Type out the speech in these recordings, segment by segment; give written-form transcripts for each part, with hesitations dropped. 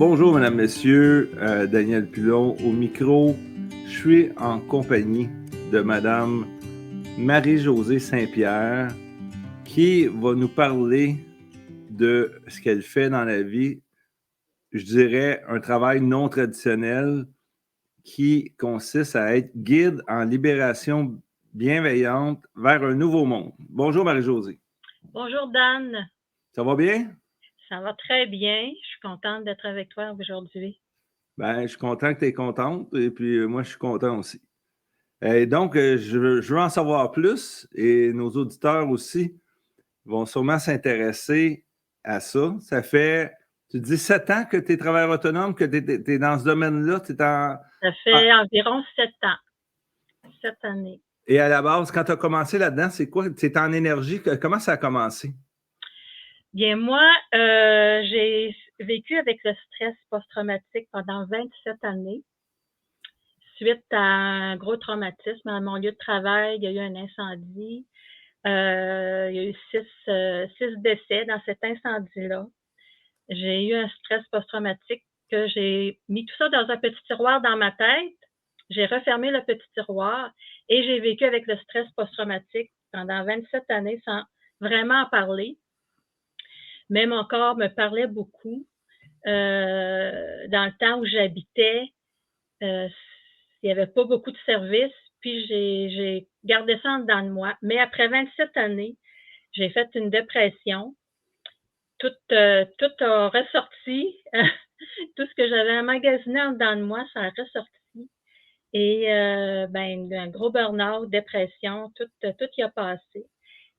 Bonjour, Madame, Messieurs, Daniel Pilon au micro. Je suis en compagnie de Madame Marie-Josée Saint-Pierre qui va nous parler de ce qu'elle fait dans la vie. Je dirais un travail non traditionnel qui consiste à être guide en libération bienveillante vers un nouveau monde. Bonjour, Marie-Josée. Bonjour, Dan. Ça va bien? Ça va très bien. Je suis contente d'être avec toi aujourd'hui. Ben, je suis content que tu es contente et puis moi, je suis content aussi. Et donc, je veux en savoir plus et nos auditeurs aussi vont sûrement s'intéresser à ça. Ça fait, tu dis 7 ans que tu es travailleur autonome, que tu es dans ce domaine-là. Ça fait environ 7 ans. 7 années. Et à la base, quand tu as commencé là-dedans, c'est quoi? C'est en énergie. Comment ça a commencé? Bien, moi, j'ai vécu avec le stress post-traumatique pendant 27 années. Suite à un gros traumatisme à mon lieu de travail, il y a eu un incendie. Il y a eu 6 décès dans cet incendie-là. J'ai eu un stress post-traumatique que j'ai mis tout ça dans un petit tiroir dans ma tête. J'ai refermé le petit tiroir et j'ai vécu avec le stress post-traumatique pendant 27 années sans vraiment en parler. Mais mon corps me parlait beaucoup. Dans le temps où j'habitais, il n'y avait pas beaucoup de services, puis j'ai gardé ça en dedans de moi. Mais après 27 années, j'ai fait une dépression. Tout a ressorti. Tout ce que j'avais emmagasiné en dedans de moi, ça a ressorti. Et un gros burn-out, dépression, tout y a passé.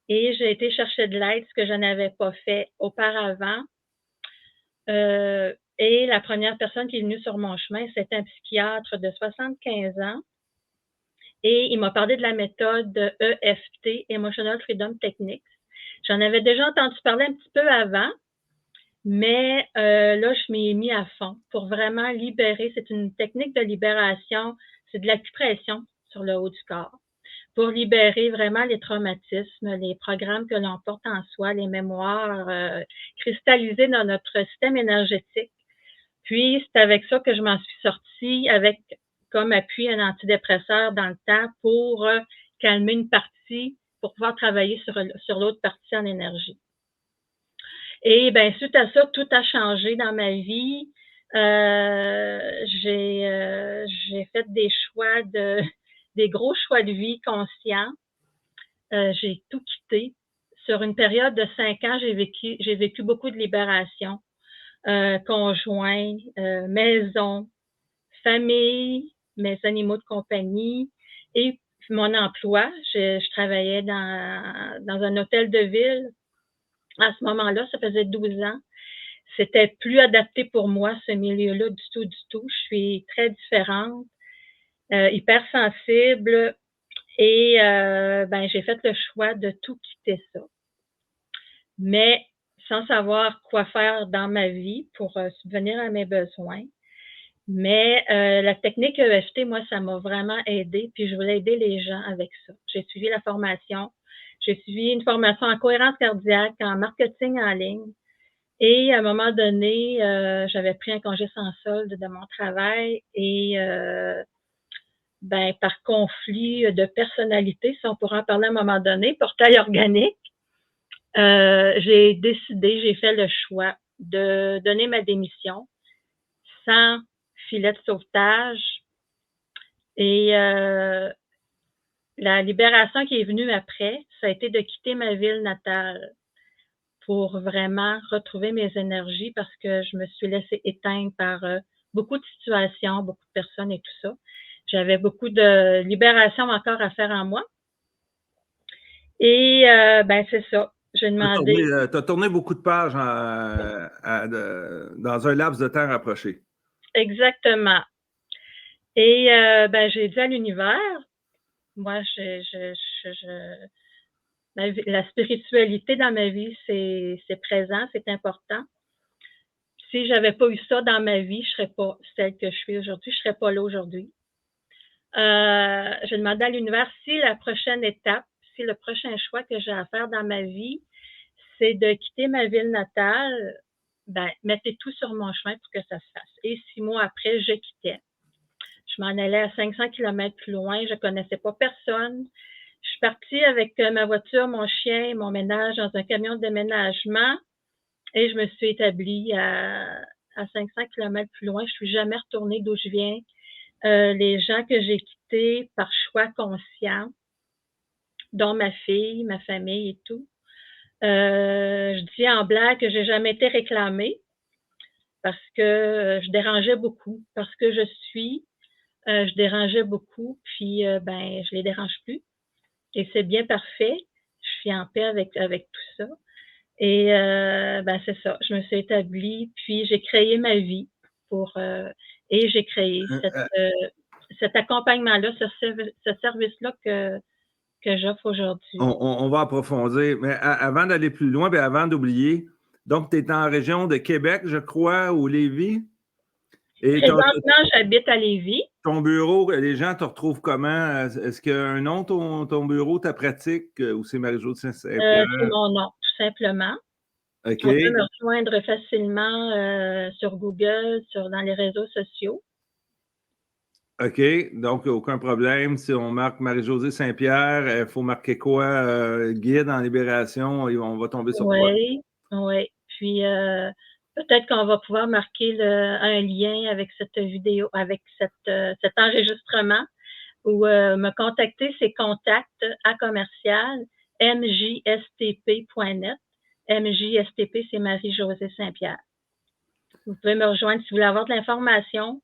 Et j'ai été chercher de l'aide, ce que je n'avais pas fait auparavant. Et la première personne qui est venue sur mon chemin, c'était un psychiatre de 75 ans. Et il m'a parlé de la méthode EFT, Emotional Freedom Techniques. J'en avais déjà entendu parler un petit peu avant, mais là, je m'y ai mis à fond pour vraiment libérer. C'est une technique de libération, c'est de l'acupression sur le haut du corps pour libérer vraiment les traumatismes, les programmes que l'on porte en soi, les mémoires cristallisées dans notre système énergétique. Puis, c'est avec ça que je m'en suis sortie, avec comme appui un antidépresseur dans le temps pour calmer une partie, pour pouvoir travailler sur l'autre partie en énergie. Et bien, suite à ça, tout a changé dans ma vie. J'ai fait des gros choix de vie conscients. J'ai tout quitté. Sur une période de 5 ans, j'ai vécu beaucoup de libération. Conjoint, maison, famille, mes animaux de compagnie et mon emploi. Je travaillais dans un hôtel de ville. À ce moment-là, ça faisait 12 ans. C'était plus adapté pour moi, ce milieu-là, du tout, du tout. Je suis très différente, hypersensible et j'ai fait le choix de tout quitter ça. Mais sans savoir quoi faire dans ma vie pour subvenir à mes besoins. Mais la technique EFT, moi, ça m'a vraiment aidée, puis je voulais aider les gens avec ça. J'ai suivi la formation. J'ai suivi une formation en cohérence cardiaque, en marketing en ligne. Et à un moment donné, j'avais pris un congé sans solde de mon travail et par conflit de personnalité, si on pourrait en parler à un moment donné, portail organique, j'ai fait le choix de donner ma démission sans filet de sauvetage. Et la libération qui est venue après, ça a été de quitter ma ville natale pour vraiment retrouver mes énergies parce que je me suis laissée éteindre par beaucoup de situations, beaucoup de personnes et tout ça. J'avais beaucoup de libération encore à faire en moi. Et c'est ça. J'ai demandé. Tu as tourné beaucoup de pages dans un laps de temps rapproché. Exactement. Et j'ai dit à l'univers, moi, la spiritualité dans ma vie, c'est présent, c'est important. Si j'avais pas eu ça dans ma vie, je serais pas celle que je suis aujourd'hui, je serais pas là aujourd'hui. J'ai demandé à l'univers si la prochaine étape, si le prochain choix que j'ai à faire dans ma vie, c'est de quitter ma ville natale mettez tout sur mon chemin pour que ça se fasse. Et 6 mois après, je quittais. Je m'en allais à 500 km plus loin. Je connaissais pas personne. Je suis partie avec ma voiture, mon chien et mon ménage dans un camion de déménagement et je me suis établie à 500 km plus loin. Je suis jamais retournée d'où je viens. Les gens que j'ai quittés par choix conscient, dont ma fille, ma famille et tout. Je dis en blague que j'ai jamais été réclamée parce que je dérangeais beaucoup, parce que je dérangeais beaucoup, puis je les dérange plus. Et c'est bien parfait. Je suis en paix avec tout ça. Et c'est ça. Je me suis établie, puis j'ai créé ma vie et j'ai créé cet accompagnement-là, ce service-là que j'offre aujourd'hui. On va approfondir. Mais avant d'aller plus loin, et avant d'oublier, donc tu es en région de Québec, je crois, ou Lévis? Et présentement, j'habite à Lévis. Ton bureau, les gens te retrouvent comment? Est-ce qu'il y a un nom, ton bureau, ta pratique, ou c'est Marie-Josée Saint-Pierre? C'est mon nom, tout simplement. OK. On peut me rejoindre facilement sur Google, dans les réseaux sociaux. OK. Donc, aucun problème. Si on marque Marie-Josée Saint-Pierre, il faut marquer quoi? Guide en libération, on va tomber sur quoi? Oui. Puis, peut-être qu'on va pouvoir marquer un lien avec cette vidéo, avec cet enregistrement, ou me contacter, c'est contact@mjstp.net. MJSTP, c'est Marie-Josée Saint-Pierre. Vous pouvez me rejoindre si vous voulez avoir de l'information.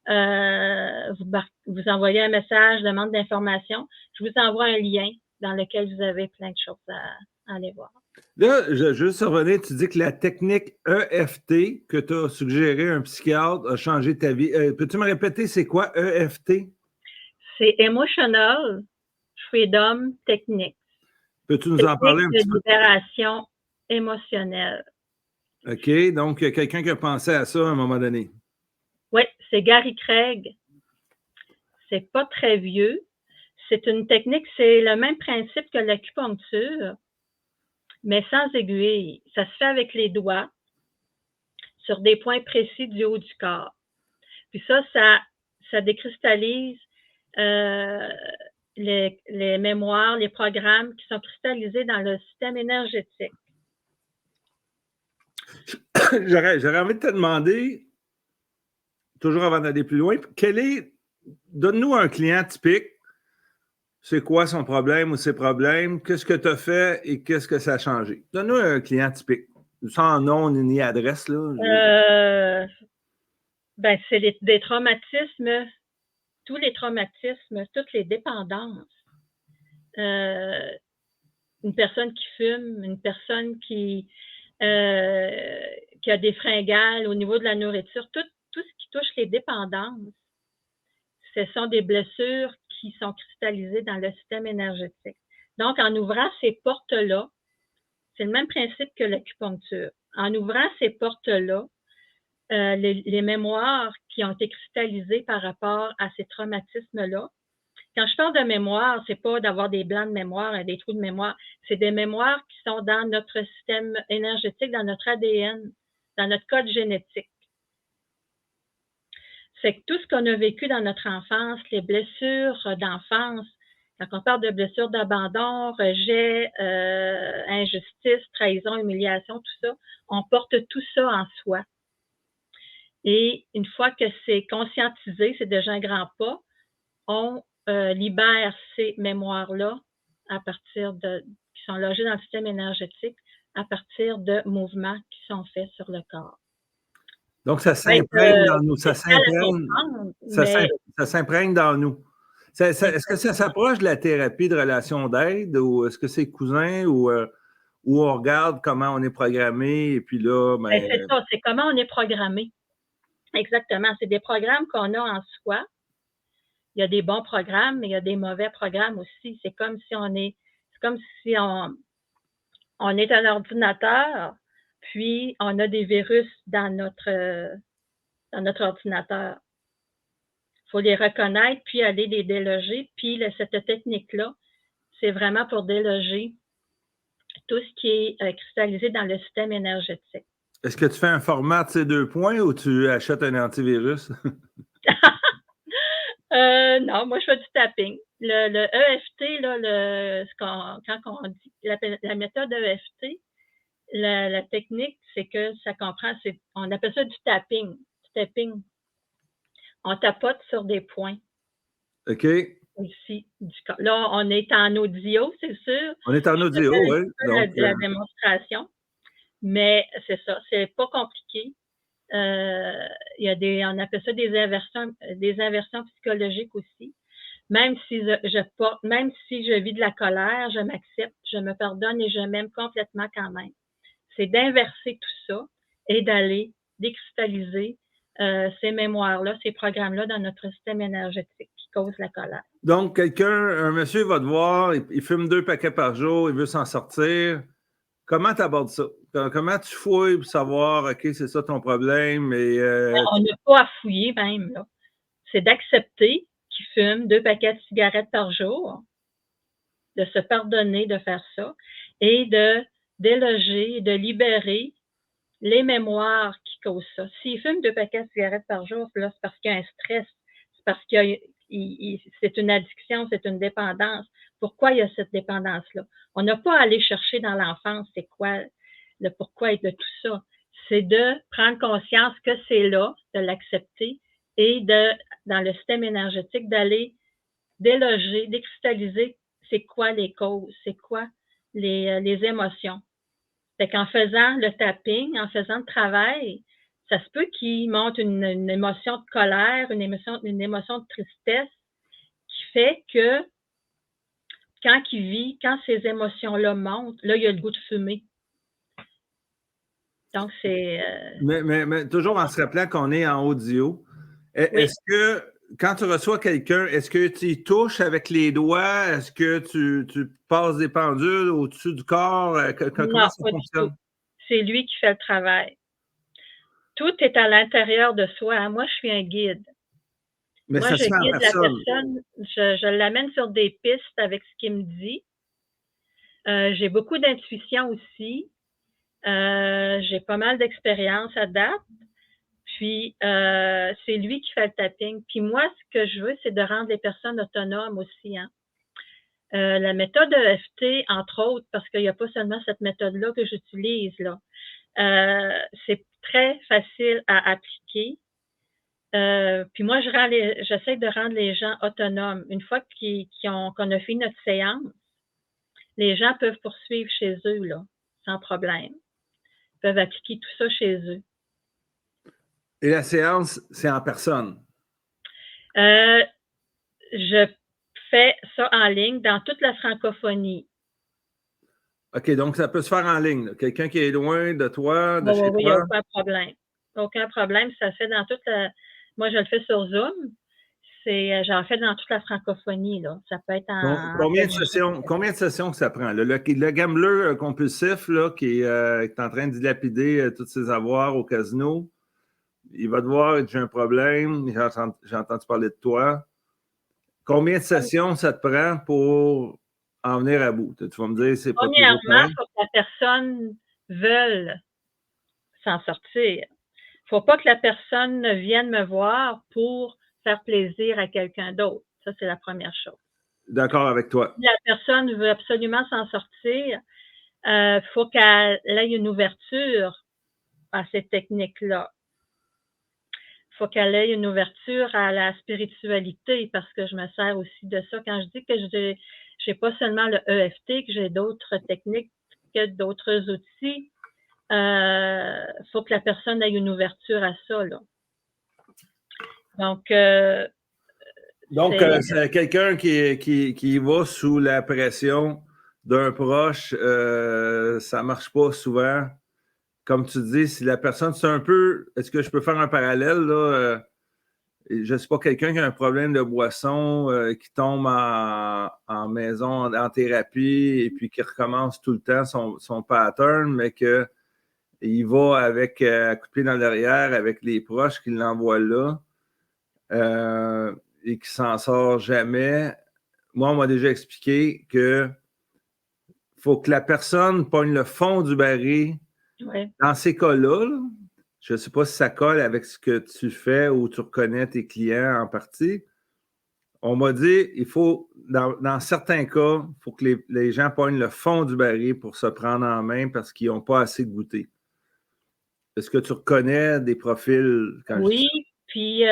Vous envoyez un message, demande d'information. Je vous envoie un lien dans lequel vous avez plein de choses à aller voir. Là, je veux juste revenir, tu dis que la technique EFT que tu as suggéré un psychiatre a changé ta vie. Peux-tu me répéter, c'est quoi EFT? C'est Emotional Freedom Technique. Peux-tu nous en parler un petit peu? Libération émotionnelle. OK, donc il y a quelqu'un qui a pensé à ça à un moment donné. Oui, c'est Gary Craig. C'est pas très vieux. C'est une technique, c'est le même principe que l'acupuncture, mais sans aiguille. Ça se fait avec les doigts sur des points précis du haut du corps. Puis ça décristallise les mémoires, les programmes qui sont cristallisés dans le système énergétique. J'aurais envie de te demander, toujours avant d'aller plus loin, donne-nous un client typique. C'est quoi son problème ou ses problèmes? Qu'est-ce que tu as fait et qu'est-ce que ça a changé? Donne-nous un client typique, sans nom ni adresse. Là. C'est des traumatismes, tous les traumatismes, toutes les dépendances. Une personne qui fume, une personne qui a des fringales au niveau de la nourriture, tout ce qui touche les dépendances, ce sont des blessures qui sont cristallisées dans le système énergétique. Donc, en ouvrant ces portes-là, c'est le même principe que l'acupuncture. En ouvrant ces portes-là, les mémoires qui ont été cristallisées par rapport à ces traumatismes-là. Quand je parle de mémoire, c'est pas d'avoir des blancs de mémoire, des trous de mémoire. C'est des mémoires qui sont dans notre système énergétique, dans notre ADN, dans notre code génétique. C'est que tout ce qu'on a vécu dans notre enfance, les blessures d'enfance, quand on parle de blessures d'abandon, rejet, injustice, trahison, humiliation, tout ça, on porte tout ça en soi. Et une fois que c'est conscientisé, c'est déjà un grand pas, on libère ces mémoires-là qui sont logées dans le système énergétique à partir de mouvements qui sont faits sur le corps. Donc, ça s'imprègne dans nous. Ça s'imprègne dans nous. Est-ce que ça s'approche de la thérapie de relation d'aide ou est-ce que c'est cousin ou on regarde comment on est programmé et puis là... C'est ça, c'est comment on est programmé. Exactement. C'est des programmes qu'on a en soi. Il y a des bons programmes, mais il y a des mauvais programmes aussi. C'est comme si on est un ordinateur, puis on a des virus dans notre ordinateur. Il faut les reconnaître, puis aller les déloger. Puis cette technique-là, c'est vraiment pour déloger tout ce qui est cristallisé dans le système énergétique. Est-ce que tu fais un format de ces 2 points ou tu achètes un antivirus? Non, moi, je fais du tapping. Le EFT, là, quand on dit la méthode EFT, la technique, c'est que ça comprend, on appelle ça du tapping. Du tapping. On tapote sur des points. OK. Ici. Là, on est en audio, c'est sûr. On est en audio, oui. Donc, la démonstration. Mais c'est ça, c'est pas compliqué. Il y a on appelle ça des inversions psychologiques aussi. Même si je vis de la colère, je m'accepte, je me pardonne et je m'aime complètement quand même. C'est d'inverser tout ça et d'aller décristalliser ces mémoires-là, ces programmes-là dans notre système énergétique qui causent la colère. Donc, un monsieur va te voir, il fume 2 paquets par jour, il veut s'en sortir. Comment tu abordes ça? Comment tu fouilles pour savoir, OK, c'est ça ton problème? On n'a pas à fouiller même, là. C'est d'accepter qu'il fume 2 paquets de cigarettes par jour, de se pardonner de faire ça et de déloger, de libérer les mémoires qui causent ça. S'il fume 2 paquets de cigarettes par jour, là, c'est parce qu'il y a un stress, c'est parce c'est une addiction, c'est une dépendance. Pourquoi il y a cette dépendance-là? On n'a pas à aller chercher dans l'enfance c'est quoi le pourquoi de tout ça. C'est de prendre conscience que c'est là, de l'accepter et dans le système énergétique, d'aller déloger, décristalliser c'est quoi les causes, c'est quoi les émotions. Fait qu'en faisant le tapping, en faisant le travail, ça se peut qu'il monte une émotion de colère, une émotion de tristesse qui fait que quand ces émotions-là montent, là, il y a le goût de fumer. Donc, c'est... Mais toujours en se rappelant qu'on est en audio, Oui. est-ce que quand tu reçois quelqu'un, est-ce que tu y touches avec les doigts? Est-ce que tu passes des pendules au-dessus du corps? Comment ça fonctionne? C'est lui qui fait le travail. Tout est à l'intérieur de soi. Hein. Moi, je suis un guide. Mais moi, ça je se fait en guide la personne. personne, je l'amène sur des pistes avec ce qu'il me dit. J'ai beaucoup d'intuition aussi. J'ai pas mal d'expérience à date. Puis, c'est lui qui fait le tapping. Puis moi, ce que je veux, c'est de rendre les personnes autonomes aussi. Hein. La méthode EFT, entre autres, parce qu'il n'y a pas seulement cette méthode-là que j'utilise, là. C'est très facile à appliquer. Puis moi, j'essaie de rendre les gens autonomes. Une fois qu'on a fait notre séance, les gens peuvent poursuivre chez eux, là, sans problème. Ils peuvent appliquer tout ça chez eux. Et la séance, c'est en personne? Je fais ça en ligne dans toute la francophonie. OK, donc ça peut se faire en ligne. Là. Quelqu'un qui est loin de toi, de chez Oui, toi? il n'y a aucun problème. Aucun problème. Ça se fait dans toute la... Moi, je le fais sur Zoom. J'en fais dans toute la francophonie. Là. Ça peut être combien de sessions que ça prend? Le gambler compulsif là, qui est en train de dilapider tous ses avoirs au casino, il va te voir, j'ai un problème, j'ai entendu parler de toi. Combien de sessions ça te prend pour en venir à bout? Tu vas me dire, c'est pas toujours Premièrement, il faut que la personne veuille s'en sortir. Il ne faut pas que la personne vienne me voir pour faire plaisir à quelqu'un d'autre. Ça, c'est la première chose. D'accord avec toi. Si la personne veut absolument s'en sortir, faut qu'elle ait une ouverture à cette technique-là. Il faut qu'elle ait une ouverture à la spiritualité parce que je me sers aussi de ça. Quand je dis que je n'ai pas seulement le EFT, que j'ai d'autres techniques, que d'autres outils, faut que la personne ait une ouverture à ça. Là. Donc, c'est quelqu'un qui va sous la pression d'un proche, ça ne marche pas souvent. Comme tu dis, si la personne, c'est un peu... Est-ce que je peux faire un parallèle, là? Je ne sais pas, quelqu'un qui a un problème de boisson, qui tombe en maison, en thérapie, et puis qui recommence tout le temps son pattern, mais qu'il va avec un coup de pied dans derrière avec les proches qui l'envoient là, et qui s'en sort jamais. Moi, on m'a déjà expliqué que faut que la personne pogne le fond du baril Ouais. Dans ces cas-là, là, je ne sais pas si ça colle avec ce que tu fais ou tu reconnais tes clients en partie. On m'a dit, il faut, dans certains cas, il faut que les gens pognent le fond du baril pour se prendre en main parce qu'ils n'ont pas assez goûté. Est-ce que tu reconnais des profils quand je dis Oui, ça? puis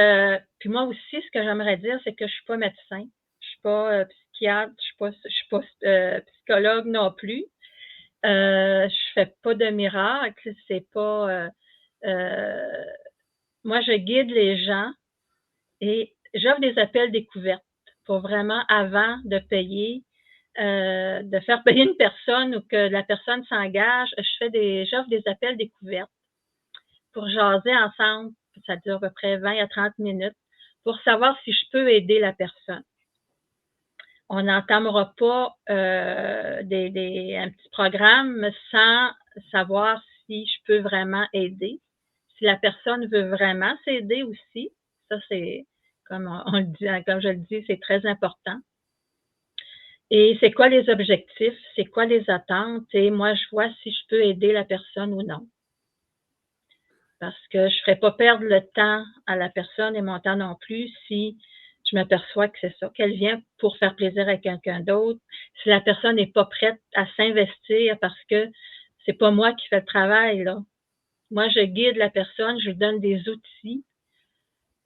moi aussi, ce que j'aimerais dire, c'est que je suis pas médecin. Je suis pas psychiatre, je suis pas psychologue non plus. Je fais pas de miracle, c'est pas moi je guide les gens et j'offre des appels découvertes pour vraiment avant de payer, de faire payer une personne ou que la personne s'engage, j'offre des appels découvertes pour jaser ensemble. Ça dure à peu près 20 à 30 minutes pour savoir si je peux aider la personne. On n'entamera pas un petit programme sans savoir si je peux vraiment aider. Si la personne veut vraiment s'aider aussi, ça c'est, comme on le dit, comme je le dis, c'est très important. Et c'est quoi les objectifs, c'est quoi les attentes, et moi je vois si je peux aider la personne ou non. Parce que je ne ferai pas perdre le temps à la personne et mon temps non plus si je m'aperçois que c'est ça, qu'elle vient pour faire plaisir à quelqu'un d'autre. Si la personne n'est pas prête à s'investir parce que c'est pas moi qui fais le travail, là. Moi, je guide la personne, je lui donne des outils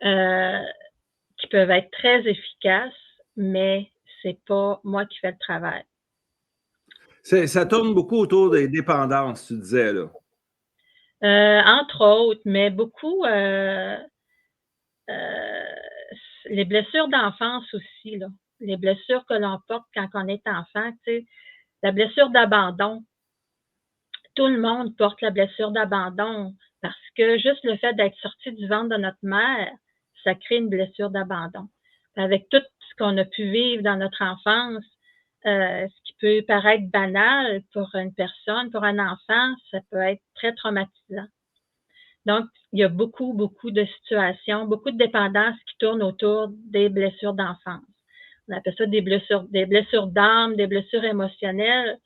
qui peuvent être très efficaces, mais c'est pas moi qui fais le travail. Ça tourne beaucoup autour des dépendances, tu disais, là. Entre autres, mais beaucoup les blessures d'enfance aussi, là. Les blessures que l'on porte quand on est enfant, tu sais, la blessure d'abandon. Tout le monde porte la blessure d'abandon parce que juste le fait d'être sorti du ventre de notre mère, ça crée une blessure d'abandon. Avec tout ce qu'on a pu vivre dans notre enfance, ce qui peut paraître banal pour une personne, pour un enfant, ça peut être très traumatisant. Donc, il y a beaucoup, beaucoup de situations, beaucoup de dépendances qui tournent autour des blessures d'enfance. On appelle ça des blessures d'âme, des blessures émotionnelles.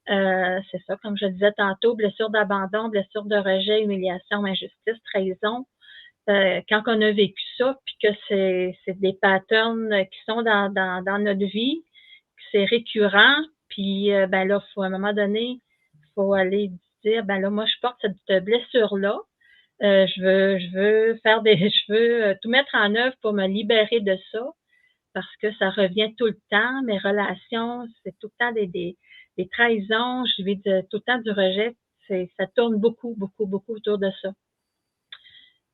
C'est ça, comme je disais tantôt, blessures d'abandon, blessures de rejet, humiliation, injustice, trahison. Quand on a vécu ça, puis que c'est des patterns qui sont dans notre vie, que c'est récurrent, puis ben là, faut, à un moment donné, il faut aller dire, ben là, moi, je porte cette blessure-là. Je veux je veux tout mettre en œuvre pour me libérer de ça parce que ça revient tout le temps. Mes relations, c'est tout le temps des trahisons. Je vis tout le temps du rejet. Ça tourne beaucoup, beaucoup, beaucoup autour de ça.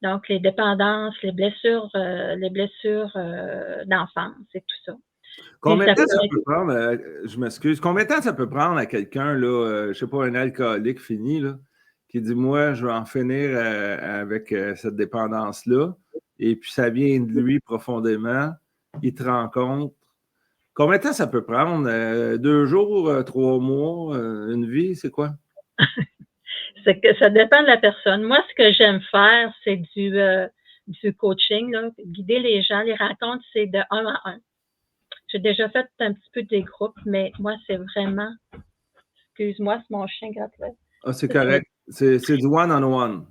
Donc, les dépendances, les blessures d'enfance et tout ça. Combien de temps ça peut prendre, je m'excuse, combien de temps ça peut prendre à quelqu'un, là, je ne sais pas, un alcoolique fini, là, qui dit, moi, je vais en finir avec cette dépendance-là, et puis ça vient de lui profondément, il te rencontre. Combien de temps ça peut prendre? 2 jours, 3 mois, une vie, c'est quoi? C'est que ça dépend de la personne. Moi, ce que j'aime faire, c'est du coaching, là. Guider les gens. Les rencontres, c'est de 1 à 1. J'ai déjà fait un petit peu des groupes, mais moi, c'est vraiment... Excuse-moi, c'est mon chien gratte là. Ah, c'est correct. C'est du one-on-one.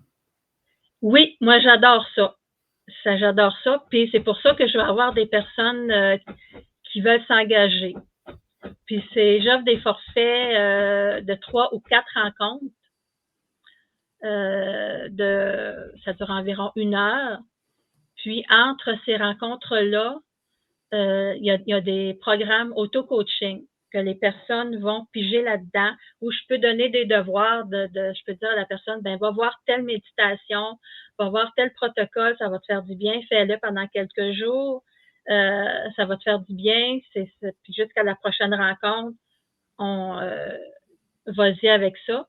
Oui, moi, j'adore ça. J'adore ça. Puis c'est pour ça que je vais avoir des personnes qui veulent s'engager. Puis j'offre des forfaits de 3 ou 4 rencontres. Ça dure environ 1 heure. Puis entre ces rencontres-là, il y a des programmes auto-coaching que les personnes vont piger là-dedans, où je peux donner des devoirs je peux dire à la personne, ben va voir telle méditation, va voir tel protocole, ça va te faire du bien, fais-le pendant quelques jours, ça va te faire du bien, puis jusqu'à la prochaine rencontre, vas-y avec ça.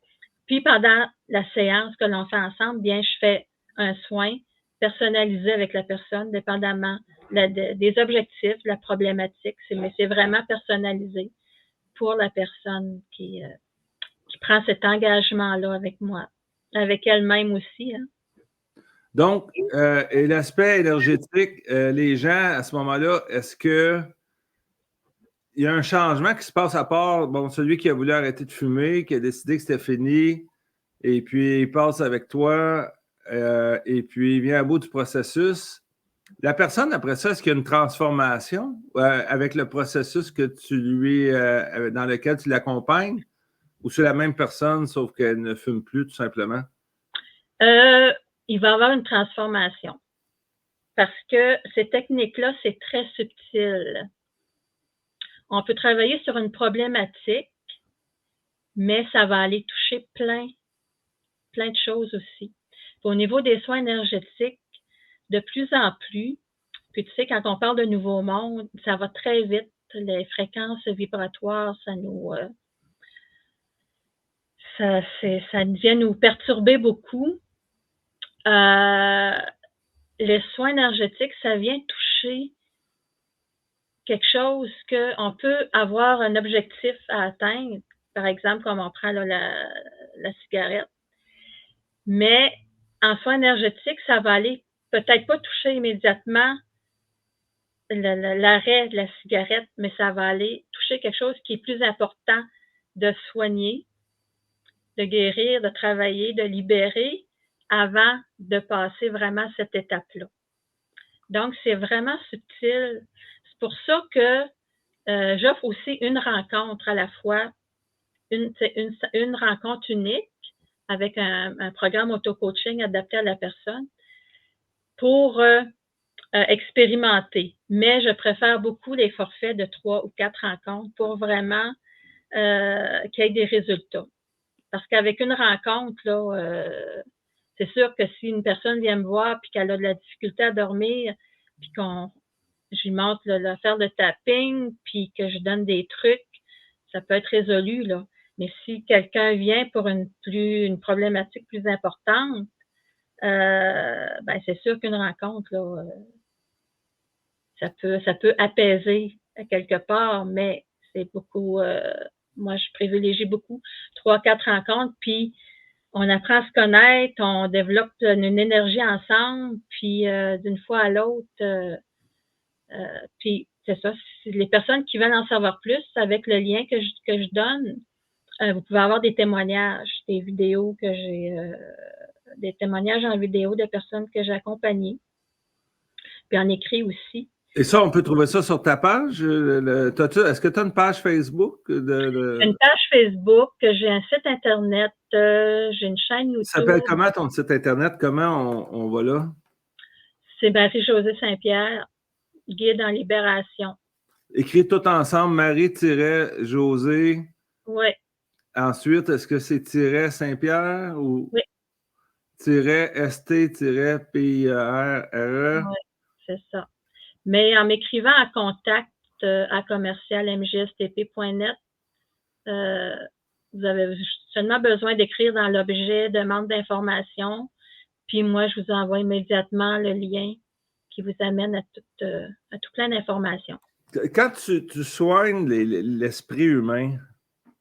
Puis pendant la séance que l'on fait ensemble, bien, je fais un soin personnalisé avec la personne, dépendamment des objectifs, de la problématique. Mais c'est vraiment personnalisé pour la personne qui prend cet engagement-là avec moi, avec elle-même aussi. Hein. Donc, et l'aspect énergétique, les gens, à ce moment-là, est-ce que il y a un changement qui se passe à part, bon, celui qui a voulu arrêter de fumer, qui a décidé que c'était fini, et puis il passe avec toi, et puis il vient à bout du processus. La personne, après ça, est-ce qu'il y a une transformation avec le processus que tu lui, dans lequel tu l'accompagnes, ou c'est la même personne, sauf qu'elle ne fume plus, tout simplement? Il va y avoir une transformation parce que ces techniques-là, c'est très subtil. On peut travailler sur une problématique, mais ça va aller toucher plein de choses aussi. Puis au niveau des soins énergétiques, de plus en plus, puis tu sais, quand on parle de nouveau monde, ça va très vite. Les fréquences vibratoires, ça vient nous perturber beaucoup. Les soins énergétiques, ça vient toucher quelque chose qu'on peut avoir un objectif à atteindre, par exemple, comme on prend là, la cigarette. Mais en soins énergétiques, ça va aller peut-être pas toucher immédiatement l'arrêt de la cigarette, mais ça va aller toucher quelque chose qui est plus important de soigner, de guérir, de travailler, de libérer avant de passer vraiment cette étape-là. Donc, c'est vraiment subtil. C'est pour ça que j'offre aussi une rencontre à la fois, une rencontre unique avec un programme auto-coaching adapté à la personne pour expérimenter. Mais je préfère beaucoup les forfaits de 3 ou 4 rencontres pour vraiment qu'il y ait des résultats. Parce qu'avec une rencontre, là, c'est sûr que si une personne vient me voir et qu'elle a de la difficulté à dormir, puis je lui montre faire le tapping, puis que je donne des trucs, ça peut être résolu, là. Mais si quelqu'un vient pour une problématique plus importante, ben c'est sûr qu'une rencontre, là, ça peut apaiser à quelque part, mais c'est beaucoup, moi je privilégie beaucoup 3, 4 rencontres, puis on apprend à se connaître, on développe une énergie ensemble, puis d'une fois à l'autre, puis c'est ça, si les personnes qui veulent en savoir plus avec le lien que je donne, vous pouvez avoir des témoignages, des vidéos que j'ai, des témoignages en vidéo de personnes que j'ai accompagnées, puis en écrit aussi. Et ça, on peut trouver ça sur ta page? Est-ce que tu as une page Facebook? J'ai une page Facebook, j'ai un site Internet, j'ai une chaîne YouTube. Ça s'appelle comment ton site Internet? Comment on va là? C'est Marie-Josée Saint-Pierre, guide en libération. Écrit tout ensemble, Marie-Josée. Oui. Ensuite, est-ce que c'est Saint-Pierre ou oui. ST-PIERE? Oui, c'est ça. Mais en m'écrivant à contact à commercial-mjstp.net, vous avez seulement besoin d'écrire dans l'objet demande d'information, puis moi, je vous envoie immédiatement le lien qui vous amène à tout plein d'informations. Quand tu soignes l'esprit humain,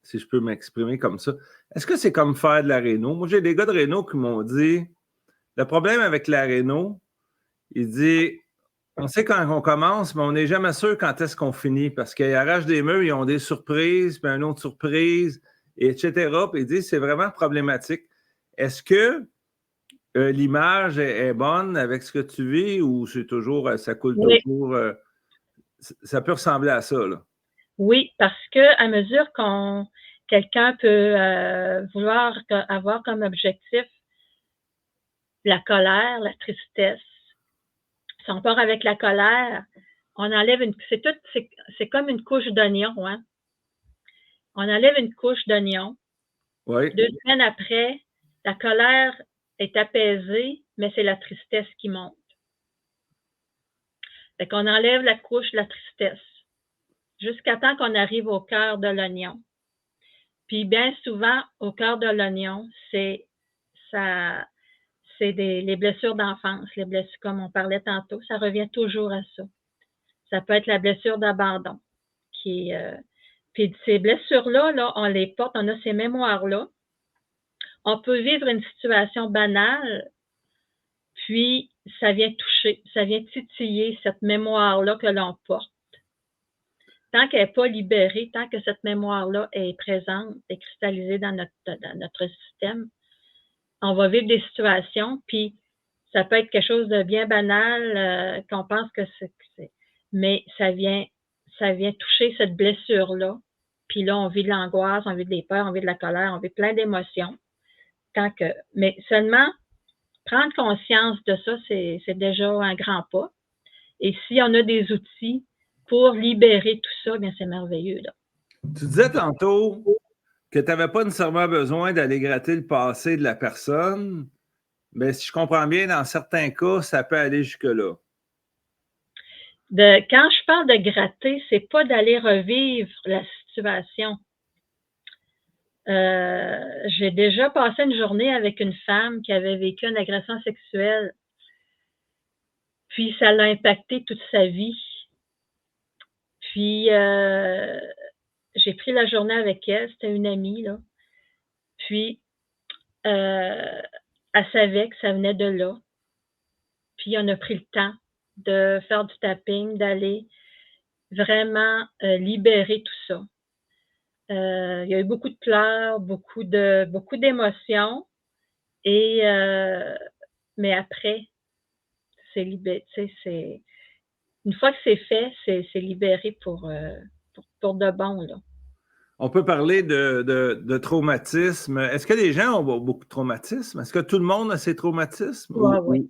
si je peux m'exprimer comme ça, est-ce que c'est comme faire de la réno? Moi, j'ai des gars de réno qui m'ont dit, le problème avec la réno, il dit, on sait quand on commence, mais on n'est jamais sûr quand est-ce qu'on finit, parce qu'ils arrachent des murs, ils ont des surprises, puis une autre surprise, etc. Puis il dit, c'est vraiment problématique. Est-ce que l'image est bonne avec ce que tu vis, ou c'est toujours, ça coule toujours, ça peut ressembler à ça, là? Oui, parce que à mesure quelqu'un peut vouloir avoir comme objectif la colère, la tristesse, si on part avec la colère, on enlève c'est comme une couche d'oignon, hein? On enlève une couche d'oignon. Oui. 2 semaines après, la colère est apaisée, mais c'est la tristesse qui monte. Fait qu'on enlève la couche de la tristesse jusqu'à temps qu'on arrive au cœur de l'oignon. Puis bien souvent, au cœur de l'oignon, c'est les blessures d'enfance, les blessures comme on parlait tantôt, ça revient toujours à ça. Ça peut être la blessure d'abandon. Puis ces blessures-là, là, on les porte, on a ces mémoires-là. On peut vivre une situation banale, puis ça vient toucher, ça vient titiller cette mémoire-là que l'on porte. Tant qu'elle n'est pas libérée, tant que cette mémoire-là est présente, est cristallisée dans notre système, on va vivre des situations, puis ça peut être quelque chose de bien banal qu'on pense que c'est. Mais ça vient toucher cette blessure-là. Puis là, on vit de l'angoisse, on vit des peurs, on vit de la colère, on vit plein d'émotions. Mais seulement prendre conscience de ça, c'est déjà un grand pas. Et si on a des outils pour libérer tout ça, bien c'est merveilleux. Là. Tu disais tantôt que tu n'avais pas nécessairement besoin d'aller gratter le passé de la personne, mais si je comprends bien, dans certains cas, ça peut aller jusque-là. Quand je parle de gratter, c'est pas d'aller revivre la situation. J'ai déjà passé une journée avec une femme qui avait vécu une agression sexuelle. Puis ça l'a impacté toute sa vie. Puis j'ai pris la journée avec elle, c'était une amie, là. Puis elle savait que ça venait de là. Puis on a pris le temps de faire du tapping, d'aller vraiment libérer tout ça. Il y a eu beaucoup de pleurs, beaucoup d'émotions. Et mais après, c'est libéré. C'est une fois que c'est fait, c'est libéré pour de bon, là. On peut parler de traumatisme. Est-ce que les gens ont beaucoup de traumatismes? Est-ce que tout le monde a ces traumatismes? Ouais, oui.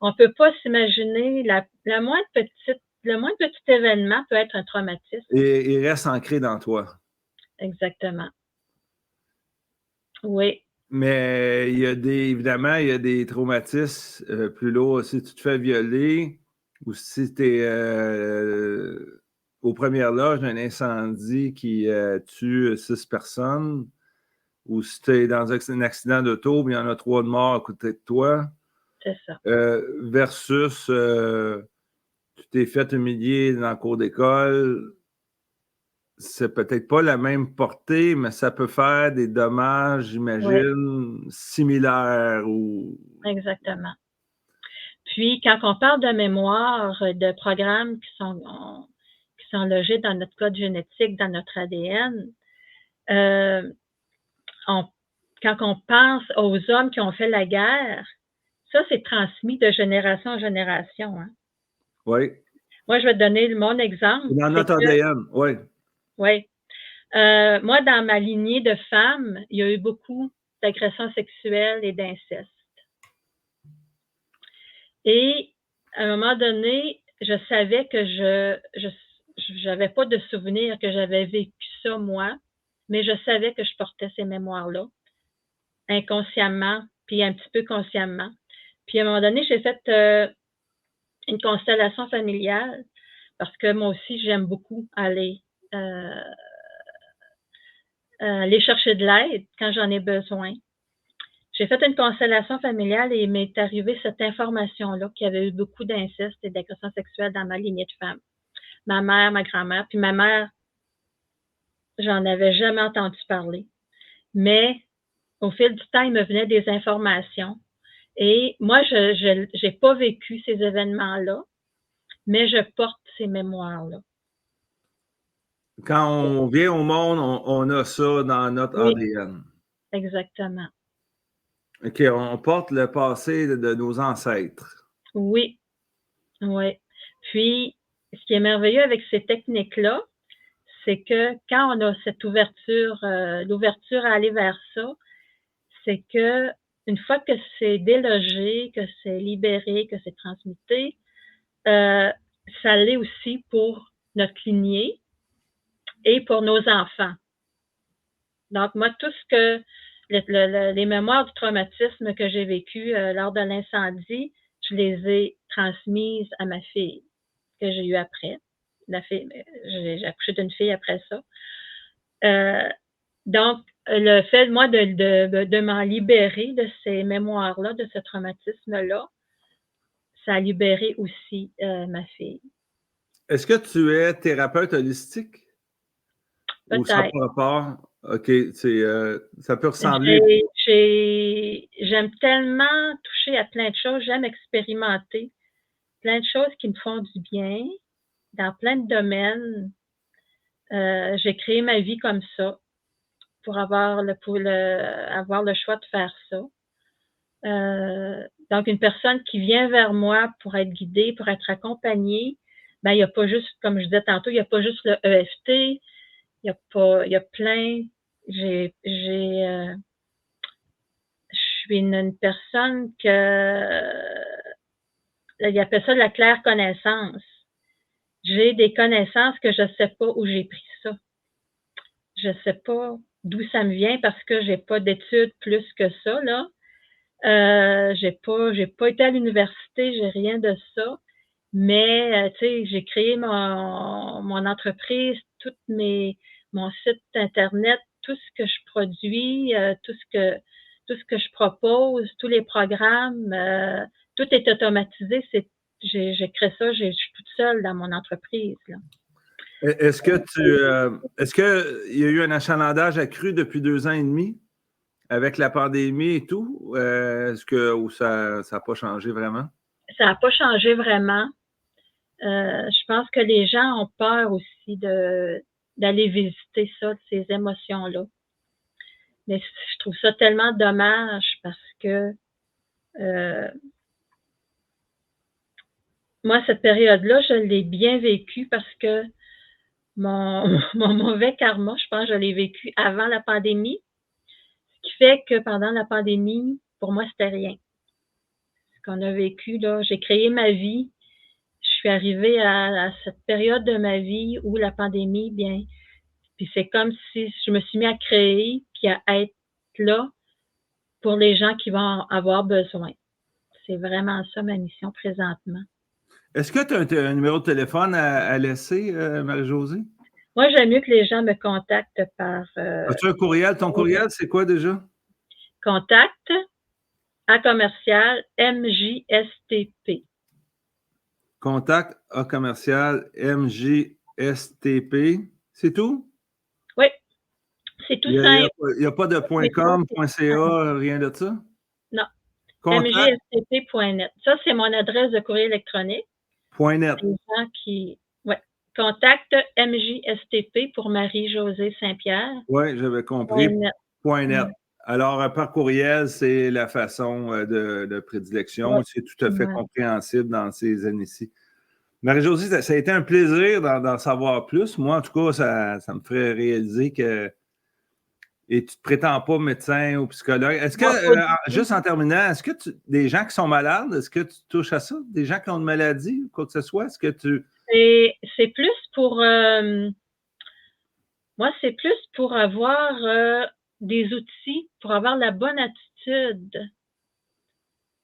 On peut pas s'imaginer le moindre petit événement peut être un traumatisme. Et il reste ancré dans toi. Exactement. Oui. Mais évidemment, il y a des traumatismes plus lourds. Si tu te fais violer ou si tu es aux premières loges d'un incendie qui tue 6 personnes, ou si tu es dans un accident d'auto, il y en a 3 de morts à côté de toi. C'est ça. Versus tu t'es fait humilier dans le cours d'école, c'est peut-être pas la même portée, mais ça peut faire des dommages, j'imagine, similaires. Exactement. Puis, quand on parle de mémoire, de programmes qui sont logés dans notre code génétique, dans notre ADN, quand on pense aux hommes qui ont fait la guerre, ça, c'est transmis de génération en génération. Hein? Oui. Moi, je vais te donner mon exemple. Dans notre ADN, oui. Oui. Moi, dans ma lignée de femmes, il y a eu beaucoup d'agressions sexuelles et d'inceste. Et à un moment donné, je savais que je n'avais pas de souvenir que j'avais vécu ça, moi, mais je savais que je portais ces mémoires-là, inconsciemment, puis un petit peu consciemment. Puis à un moment donné, j'ai fait une constellation familiale, parce que moi aussi, j'aime beaucoup aller chercher de l'aide quand j'en ai besoin. J'ai fait une constellation familiale et il m'est arrivé cette information-là qu'il y avait eu beaucoup d'inceste et d'agressions sexuelles dans ma lignée de femmes. Ma mère, ma grand-mère, puis ma mère, j'en avais jamais entendu parler. Mais au fil du temps, il me venait des informations. Et moi, je n'ai pas vécu ces événements-là, mais je porte ces mémoires-là. Quand on vient au monde, on a ça dans notre ADN. Exactement. OK, on porte le passé de nos ancêtres. Oui, oui. Puis, ce qui est merveilleux avec ces techniques-là, c'est que quand on a cette ouverture, l'ouverture à aller vers ça, c'est que une fois que c'est délogé, que c'est libéré, que c'est transmuté, ça l'est aussi pour notre lignée et pour nos enfants. Donc, moi, tout ce que les mémoires du traumatisme que j'ai vécu lors de l'incendie, je les ai transmises à ma fille que j'ai eue après. J'ai accouché d'une fille après ça. Donc, le fait, moi, de m'en libérer de ces mémoires-là, de ce traumatisme-là, ça a libéré aussi ma fille. Est-ce que tu es thérapeute holistique? Peut-être. Ou ça n'a pas rapport? OK, ça peut ressembler. J'aime tellement toucher à plein de choses, j'aime expérimenter plein de choses qui me font du bien dans plein de domaines. J'ai créé ma vie comme ça pour avoir le choix de faire ça. Donc, une personne qui vient vers moi pour être guidée, pour être accompagnée, ben, il n'y a pas juste, comme je disais tantôt, il n'y a pas juste le EFT, il y a plein. Je suis une personne il appelle ça de la claire connaissance. J'ai des connaissances que je ne sais pas où j'ai pris ça. Je ne sais pas d'où ça me vient parce que j'ai pas d'études plus que ça, là. J'ai pas été à l'université, j'ai rien de ça. Mais, tu sais, j'ai créé mon entreprise, mon site Internet, tout ce que je produis, tout ce que je propose, tous les programmes, tout est automatisé. J'ai créé ça, je suis toute seule dans mon entreprise, là. Est-ce que est-ce qu'il y a eu un achalandage accru depuis 2 ans et demi avec la pandémie et tout? Ou ça n'a pas changé vraiment? Ça n'a pas changé vraiment. Je pense que les gens ont peur aussi d'aller visiter ça, ces émotions-là. Mais je trouve ça tellement dommage parce que moi, cette période-là, je l'ai bien vécue parce que mon mauvais karma, je pense, je l'ai vécu avant la pandémie. Ce qui fait que pendant la pandémie, pour moi, c'était rien. Ce qu'on a vécu, là, j'ai créé ma vie. Je suis arrivée à cette période de ma vie où la pandémie, bien, puis c'est comme si je me suis mis à créer puis à être là pour les gens qui vont avoir besoin. C'est vraiment ça ma mission présentement. Est-ce que tu as un numéro de téléphone à laisser, Marie-Josée? Moi, j'aime mieux que les gens me contactent par As-tu un courriel? Ton courriel, c'est quoi déjà? contact à commercial MJSTP. Contact à commercial MJSTP. C'est tout? Oui, c'est tout simple. Il n'y a pas de .com, .ca, rien de ça? Non. Contact. mjstp.net. Ça, c'est mon adresse de courrier électronique. .net. Les gens qui. Ouais. Contact MJSTP pour Marie-Josée Saint-Pierre. Oui, j'avais compris. .net. Mm. Alors, par courriel, c'est la façon de prédilection. Ouais. C'est tout à fait compréhensible dans ces années-ci. Marie-Josée, ça a été un plaisir d'en savoir plus. Moi, en tout cas, ça me ferait réaliser que. Et tu ne te prétends pas médecin ou psychologue. Est-ce que, juste en terminant, est-ce que des gens qui sont malades, est-ce que tu touches à ça? Des gens qui ont une maladie ou quoi que ce soit? Est-ce que tu. C'est plus pour. Moi, c'est plus pour avoir des outils, pour avoir la bonne attitude.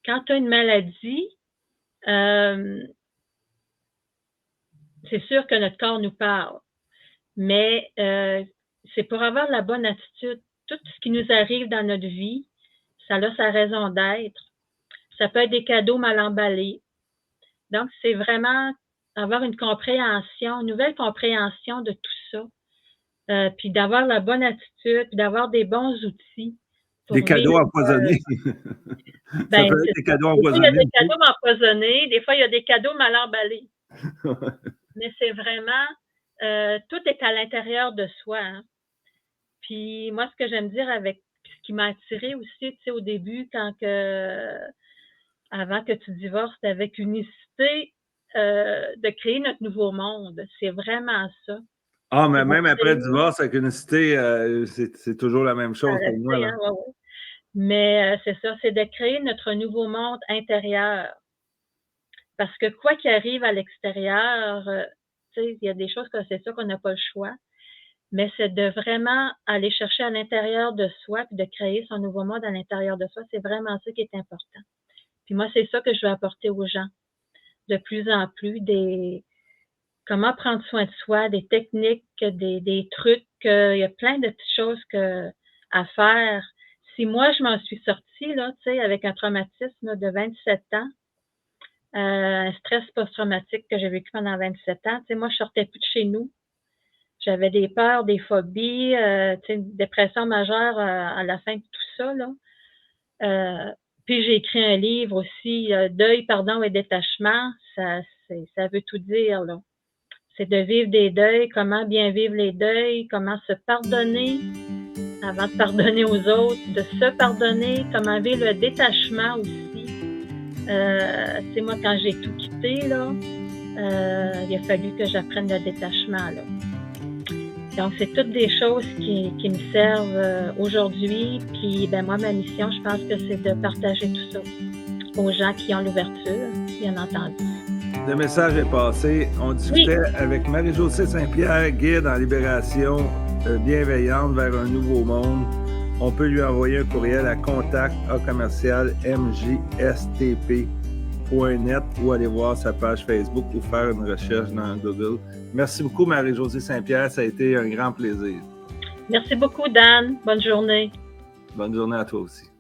Quand tu as une maladie, c'est sûr que notre corps nous parle, mais c'est pour avoir la bonne attitude. Tout ce qui nous arrive dans notre vie, ça a sa raison d'être. Ça peut être des cadeaux mal emballés. Donc, c'est vraiment avoir une compréhension, une nouvelle compréhension de tout ça. Puis d'avoir la bonne attitude, puis d'avoir des bons outils. Des cadeaux empoisonnés. Ben, ça peut être des cadeaux empoisonnés. Des fois, il y a des cadeaux empoisonnés, des fois, il y a des cadeaux mal emballés. Mais c'est vraiment, tout est à l'intérieur de soi. Hein. Puis moi, ce que j'aime dire avec ce qui m'a attirée aussi, tu sais, au début, avant que tu divorces, avec unicité, de créer notre nouveau monde. C'est vraiment ça. Ah, mais même après le divorce, avec unicité, c'est toujours la même chose pour moi. Là. Hein, ouais. Mais c'est ça, c'est de créer notre nouveau monde intérieur. Parce que quoi qu'il arrive à l'extérieur, tu sais, il y a des choses que c'est sûr qu'on n'a pas le choix. Mais c'est de vraiment aller chercher à l'intérieur de soi puis de créer son nouveau monde à l'intérieur de soi. C'est vraiment ça qui est important. Puis moi, c'est ça que je veux apporter aux gens. De plus en plus, comment prendre soin de soi, des techniques, des trucs. Il y a plein de petites choses à faire. Si moi, je m'en suis sortie, là, tu sais, avec un traumatisme de 27 ans, un stress post-traumatique que j'ai vécu pendant 27 ans, tu sais, moi, je sortais plus de chez nous. J'avais des peurs, des phobies, une dépression majeure à la fin de tout ça. Là. Puis j'ai écrit un livre aussi, Deuil, pardon et détachement. Ça veut tout dire. Là. C'est de vivre des deuils, comment bien vivre les deuils, comment se pardonner, avant de pardonner aux autres, de se pardonner, comment vivre le détachement aussi. Tu sais, moi, quand j'ai tout quitté, là, il a fallu que j'apprenne le détachement, là. Donc, c'est toutes des choses qui me servent aujourd'hui. Puis, ben moi, ma mission, je pense que c'est de partager tout ça aux gens qui ont l'ouverture, bien entendu. Le message est passé. On discutait avec Marie-Josée Saint-Pierre, guide en libération bienveillante vers un nouveau monde. On peut lui envoyer un courriel à contact@mjstp.net ou aller voir sa page Facebook ou faire une recherche dans Google. Merci beaucoup, Marie-Josée Saint-Pierre. Ça a été un grand plaisir. Merci beaucoup, Dan. Bonne journée. Bonne journée à toi aussi.